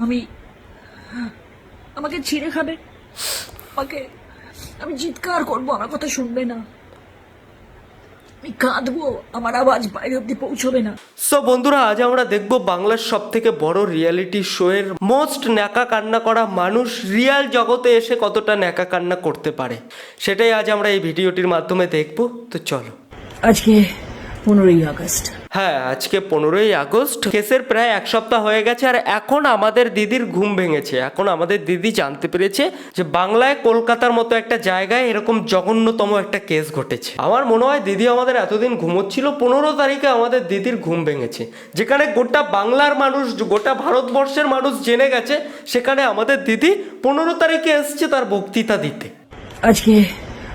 আমি আমাকে ছিঁড়ে খাবে, আমাকে আমি চিৎকার করবো, আমার কথা শুনবে না, আমি কাঁদবো, আমার আওয়াজ বাইরে অব্দি পৌঁছবে না। সো বন্ধুরা, আজ আমরা দেখব বাংলার সব থেকে বড় রিয়েলিটি শো এর মোস্ট ন্যাকা কান্না করা মানুষ রিয়াল জগতে এসে কতটা ন্যাকা কান্না করতে পারে, সেটাই আজ আমরা এই ভিডিওটির মাধ্যমে দেখব। তো চলো। আজকে 15ই আগস্ট। হ্যাঁ, আজকে 15ই আগস্ট। কেসের প্রায় এক সপ্তাহ হয়ে গেছে, আর এখন আমাদের দিদির ঘুম ভেঙেছে। এখন আমাদের দিদি জানতে পেরেছে যে বাংলায় কলকাতার মতো একটা জায়গায় এরকম জঘন্যতম একটা কেস ঘটেছে। আমার মনে হয় দিদি আমাদের এতদিন ঘুমোচ্ছিল, 15 তারিখে আমাদের দিদির ঘুম ভেঙেছে। যেখানে গোটা বাংলার মানুষ, গোটা ভারতবর্ষের মানুষ জেনে গেছে, সেখানে আমাদের দিদি 15 তারিখে এসছে তার বক্তৃতা দিতে। আজকে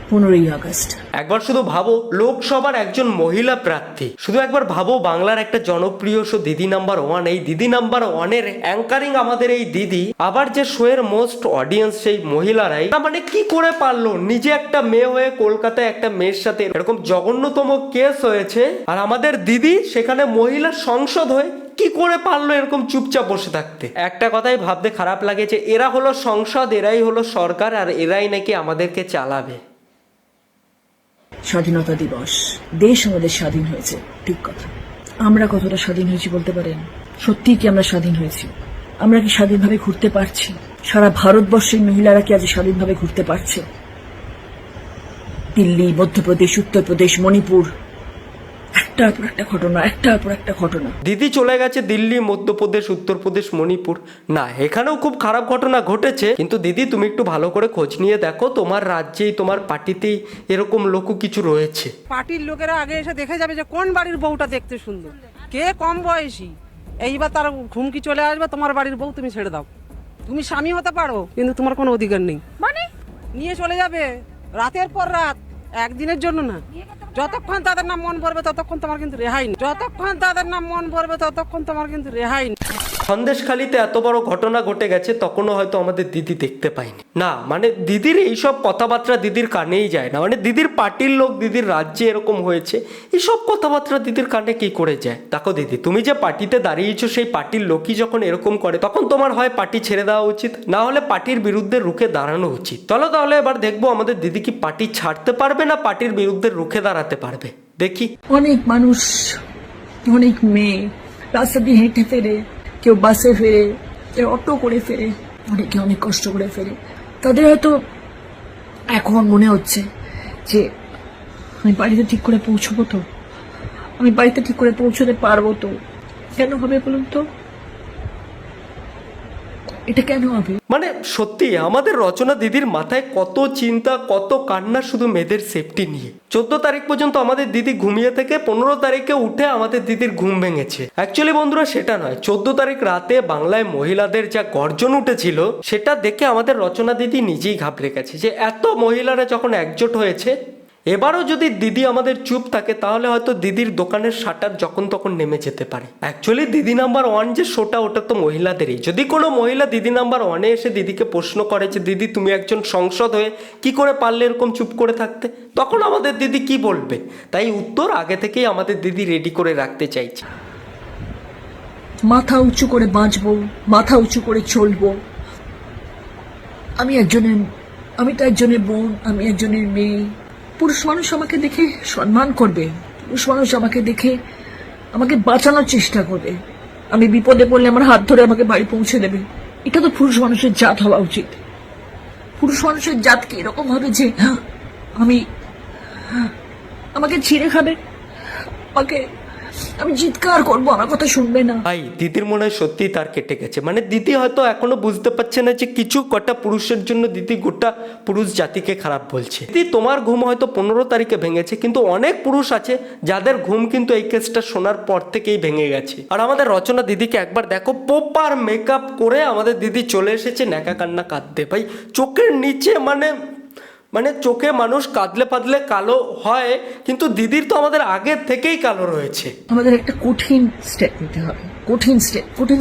15ই আগস্ট। একবার শুধু ভাবো, লোকসভার একজন মহিলা প্রার্থী, শুধু একবার ভাবো, বাংলার একটা জনপ্রিয় শো দিদি নাম্বার ওয়ান, এই দিদি নাম্বার ওয়ানের অ্যাঙ্কারিং আমাদের এই দিদি, আবার যে শো এর মোস্ট অডিয়েন্স সেই মহিলারাই, মানে কি করে পারলো নিজে একটা মেয়ে হয়ে কলকাতায় একটা মেয়ের সাথে এরকম জঘন্যতম কেস হয়েছে, আর আমাদের দিদি সেখানে মহিলা সংসদ হয়ে কি করে পারলো এরকম চুপচাপ বসে থাকতে। একটা কথাই ভাবতে খারাপ লাগে যে এরা হলো সংসদ, এরাই হলো সরকার, আর এরাই নাকি আমাদেরকে চালাবে। স্বাধীনতা দিবস, দেশ আমাদের স্বাধীন হয়েছে, ঠিক কথা। আমরা কতটা স্বাধীন হয়েছি বলতে পারেন? সত্যিই কি আমরা স্বাধীন হয়েছি? আমরা কি স্বাধীনভাবে ঘুরতে পারছি? সারা ভারতবর্ষের মহিলারা কি আজ স্বাধীনভাবে ঘুরতে পারছে? দিল্লি, মধ্যপ্রদেশ, উত্তরপ্রদেশ, মণিপুর, একটার পর একটা ঘটনা, একটার পর একটা ঘটনা। দিদি চলে গেছে দিল্লি, মধ্যপ্রদেশ, উত্তরপ্রদেশ, মণিপুর, না এখানেও খুব খারাপ ঘটনা ঘটেছে, কিন্তু দিদি তুমি একটু ভালো করে খোঁজ নিয়ে দেখো, তোমার রাজ্যেই তোমার পার্টিতেই এরকম লোক কিছু রয়েছে। পার্টির লোকেরা আগে এসে দেখে যাবে যে কোন বাড়ির বউটা দেখতে সুন্দর, কে কম বয়সী। এইবার তার ঘুমকি চলে আসবে, তোমার বাড়ির বউ তুমি ছেড়ে দাও, তুমি স্বামী হতে পারো কিন্তু তোমার কোনো অধিকার নেই, মানে নিয়ে চলে যাবে রাতের পর রাত, একদিনের জন্য না। যতক্ষণ তাদের নাম মন পড়বে ততক্ষণ তোমার কিন্তু রেহাই নেই, যতক্ষণ তাদের নাম মন পড়বে ততক্ষণ তোমার কিন্তু রেহাই নেই। সন্দেশখালিতে এত বড় ঘটনা ঘটে গেছে, তখনও হয়তো আমাদের দিদি দেখতে পায়নি। না মানে দিদির এইসব কথাবার্তা দিদির কানেই যায় না, মানে দিদির পার্টির লোক দিদির রাজ্যে এরকম হয়েছে, এইসব কথাবার্তা দিদির কানে কি করে যায়? দেখো দিদি, তুমি যে পার্টিতে দাঁড়িয়েছো, সেই পার্টির লোকই যখন এরকম করে, তখন তোমার হয় পার্টি ছেড়ে দেওয়া উচিত, না হলে পার্টির বিরুদ্ধে রুখে দাঁড়ানো উচিত। চলো তাহলে এবার দেখবো আমাদের দিদি কি পার্টি ছাড়তে পারবে না পার্টির বিরুদ্ধে রুখে দাঁড়াতে পারবে, দেখি। অনেক মানুষ, অনেক মেয়ে রাস্তা দিয়ে হেঁটে ফেরে, কেউ বাসে ফেরে, কেউ অটো করে ফেরে, অনেকে অনেক কষ্ট করে ফেরে। তাদের হয়তো এখন মনে হচ্ছে যে আমি বাড়িতে ঠিক করে পৌঁছবো তো, আমি বাড়িতে ঠিক করে পৌঁছতে পারবো তো। কেন হবে বলুন তো? এটা কেন হবে? মানে সত্যি আমাদের রচনা দিদির মাথায় কত চিন্তা, কত কান্না শুধু মেয়েদের সেফটি নিয়ে। 14 তারিখ পর্যন্ত আমাদের দিদি ঘুমিয়ে থেকে 15 তারিখে উঠে আমাদের দিদির ঘুম ভেঙেছে। অ্যাকচুয়ালি বন্ধুরা সেটা নয়, 14 তারিখ রাতে বাংলায় মহিলাদের যা গর্জন উঠেছিল, সেটা দেখে আমাদের রচনা দিদি নিজেই ঘাবড়ে গেছে যে এত মহিলারা যখন একজোট হয়েছে, এবারও যদি দিদি আমাদের চুপ থাকে, তাহলে হয়তো দিদির দোকানের শাটার যখন তখন নেমে যেতে পারে। অ্যাকচুয়ালি দিদি নাম্বার ওয়ান যে শোটা, ওটা তো মহিলাদেরই। যদি কোনো মহিলা দিদি নাম্বার ওয়ানে এসে দিদিকে প্রশ্ন করে যে দিদি তুমি একজন সংসদ হয়ে কি করে পারলে এরকম চুপ করে থাকতে, তখন আমাদের দিদি কি বলবে? তাই উত্তর আগে থেকেই আমাদের দিদি রেডি করে রাখতে চাইছে। মাথা উঁচু করে বাঁচবো, মাথা উঁচু করে চলবো। আমি তো একজনের বোন, আমি একজনের মেয়ে। পুরুষ মানুষ আমাকে দেখে সম্মান করবে, পুরুষ মানুষ আমাকে দেখে আমাকে বাঁচানোর চেষ্টা করবে, আমি বিপদে পড়লে আমার হাত ধরে আমাকে বাড়ি পৌঁছে দেবে। এটা তো পুরুষ মানুষের জাত হওয়া উচিত। পুরুষ মানুষের জাত কি এরকম হবে যে আমাকে ছিঁড়ে খাবে, আমি চিৎকার করবো, আমার কথা শুনবে না। ভাই দিদির মনে হয় সত্যি তার কেটে গেছে, মানে দিদি হয়তো এখনো বুঝতে পারছে না যে কিছু কটা পুরুষের জন্য দিদি গোটা পুরুষ জাতিকে খারাপ বলছে। দিদি তোমার ঘুম হয়তো 15 তারিখে ভেঙেছে, কিন্তু অনেক পুরুষ আছে যাদের ঘুম কিন্তু এই কেসটা শোনার পর থেকেই ভেঙে গেছে। আর আমাদের রচনা দিদিকে একবার দেখো, প্রপার মেকআপ করে আমাদের দিদি চলে এসেছে ন্যাকা কান্না কাঁদতে। ভাই চোখের নিচে মানে চোখে মানুষ কাঁদলে পাদলে কালো হয়, কিন্তু দিদির তো আমাদের আগের থেকেই কালো রয়েছে। আমাদের একটা কঠিন স্টেপ নিতে হবে। কঠিন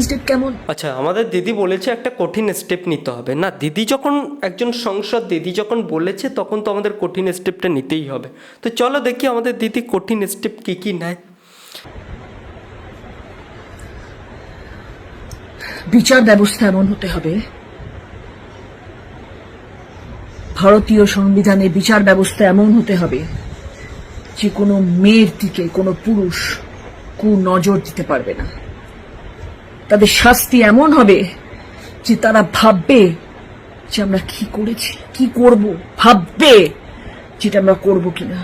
স্টেপ কেমন? আচ্ছা, আমাদের দিদি বলেছে একটা কঠিন স্টেপ নিতে হবে। না, দিদি যখন একজন সংসদ, দিদি যখন বলেছে, তখন তো আমাদের কঠিন স্টেপটা নিতেই হবে। তো চলো দেখি আমাদের দিদি কঠিন স্টেপ কি কি নেয়। বিচার ব্যবস্থা এমন হতে হবে, ভারতীয় সংবিধানে বিচার ব্যবস্থা এমন হতে হবে যে কোনো মেয়ের দিকে কোনো পুরুষ কুনজর দিতে পারবে না। তাদের শাস্তি এমন হবে যে তারা ভাববে যে আমরা কি করেছি, কি করব, ভাববে যেটা আমরা করব কিনা।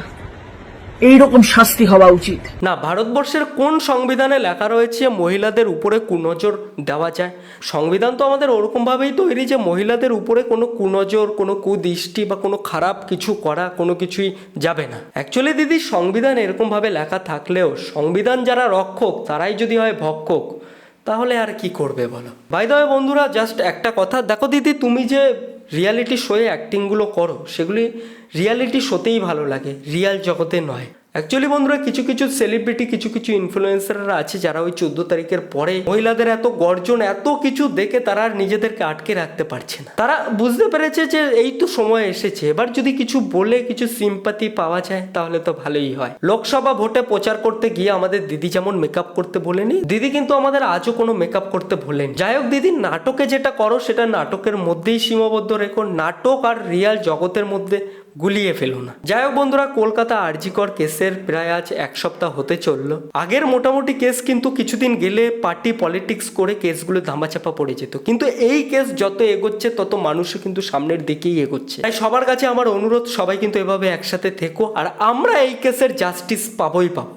এইরকম শাস্তি হওয়া উচিত। না, ভারতবর্ষের কোন সংবিধানে লেখা রয়েছে মহিলাদের উপরে কুনজর দেওয়া যায়? সংবিধান তো আমাদের ওরকমভাবেই তৈরি যে মহিলাদের উপরে কোনো কুনজর, কোনো কুদৃষ্টি বা কোনো খারাপ কিছু করা কোনো কিছুই যাবে না। অ্যাকচুয়ালি দিদি, সংবিধান এরকমভাবে লেখা থাকলেও সংবিধান যারা রক্ষক তারাই যদি হয় ভক্ষক, তাহলে আর কি করবে বলো? বাই দ্য ওয়ে বন্ধুরা, জাস্ট একটা কথা দেখো দিদি, তুমি যে রিয়ালিটি শোয়ে অ্যাক্টিংগুলো করো সেগুলি রিয়ালিটি শোতেই ভালো লাগে, রিয়াল জগতে নয়। অ্যাকচুয়ালি বন্ধুরা, কিছু কিছু সেলিব্রিটি, কিছু কিছু ইনফ্লুয়েন্সাররা আছে যারা ওই 14 তারিখের পরে মহিলাদের এত গর্জন, এত কিছু দেখে তারা আর নিজেদেরকে আটকে রাখতে পারছে না। তারা বুঝতে পেরেছে যে এই তো সময় এসেছে, এবার যদি কিছু বলে কিছু সিম্পাথি পাওয়া যায় তাহলে তো ভালোই হয়। লোকসভা ভোটে প্রচার করতে গিয়ে আমাদের দিদি যেমন মেকআপ করতে বলেনি, দিদি কিন্তু আমাদের আজও কোনো মেকআপ করতে ভোলেনি। যাই হোক দিদি, নাটকে যেটা করো সেটা নাটকের মধ্যেই সীমাবদ্ধ রেখো, নাটক আর রিয়াল জগতের মধ্যে গুলিয়ে ফেলো না। যাই হোক বন্ধুরা, কলকাতা আরজিকর কেসের প্রায় আজ 1 সপ্তাহ হতে চললো। আগের মোটামুটি কেস কিন্তু কিছুদিন গেলে পার্টি পলিটিক্স করে কেসগুলো ধামাচাপা পড়ে যেত, কিন্তু এই কেস যত এগোচ্ছে তত মানুষও কিন্তু সামনের দিকেই এগোচ্ছে। তাই সবার কাছে আমার অনুরোধ, সবাই কিন্তু এভাবে একসাথে থেকো, আর আমরা এই কেসের জাস্টিস পাবোই পাবো।